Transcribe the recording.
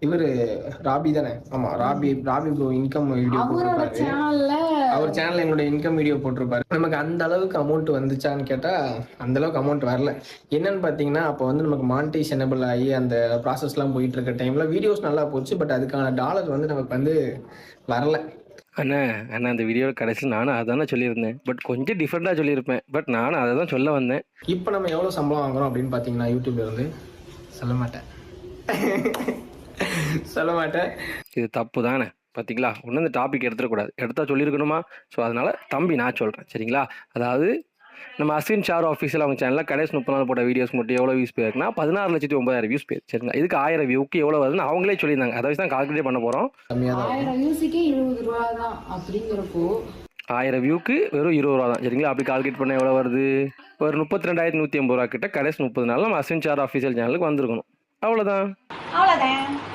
இவரு ராபி தானே? ஆமா, ராபி ப்ரோ இன்கம் வீடியோ போட்டிருப்பாரு. அவர் சேனல்ல என்னோட இன்கம் வீடியோ போட்டிருப்பாரு. நமக்கு அந்த அளவுக்கு அமௌண்ட் வந்துச்சான்னு கேட்டா அந்த அளவுக்கு அமௌண்ட் வரல. என்னன்னு பாத்தீங்கன்னா அப்போ வந்து நமக்கு மானிட்டைஸ் எனபிள் ஆகி அந்த ப்ராசஸ்லாம் போயிட்டு இருக்க டைம்ல வீடியோஸ் நல்லா போச்சு. பட் அதுக்கான டாலர் வந்து நமக்கு வந்து வரல. அண்ணா அந்த வீடியோ கடைசியில் நானும் அதானே சொல்லியிருந்தேன். பட் கொஞ்சம் டிஃப்ரெண்டாக சொல்லியிருப்பேன். பட் நானும் அதை தான் சொல்ல வந்தேன். இப்போ நம்ம எவ்வளோ சம்பளம் வாங்குறோம் அப்படின்னு பார்த்தீங்கன்னா யூடியூப்ல இருந்து சொல்ல மாட்டேன். சொல்ல மாட்டேன். இது தப்பு தானே? பார்த்தீங்களா? ஒன்றும் இந்த டாபிக் எடுத்துடக்கூடாது. எடுத்தால் சொல்லியிருக்கணுமா? ஸோ அதனால தம்பி நான் சொல்கிறேன், சரிங்களா? அதாவது நம்ம அஸ்வின் ஷார் ஆஃபீஸில் அவங்க சேனலில் கடைசி 30 நாள் போட்ட வீடியோஸ் மட்டும் எவ்வளோ வியூஸ் போயிருக்குன்னா 16,09,000 வியூஸ் போயிரு, சரிங்களா? இதுக்கு 1000 வியூக்கு எவ்வளோ வருதுன்னு அவங்களே சொல்லியிருந்தாங்க. அதை வச்சு தான் கால்குலேட் பண்ண போகிறோம். 1000 வியூஸுக்கே 20 ரூபா தான் அப்படிங்கிறப்போ 1000 வியூக்கு வெறும் 20 ரூபா தான், சரிங்களா? அப்படி கால்குலேட் பண்ண எவ்வளோ வருது? ஒரு 32,150 ரூபா கிட்ட கடைசி 30 நாள் நம்ம அஸ்வின் ஷார் ஆஃபீஷியல் சேனலுக்கு வந்திருக்கணும். அவ்வளோதான்.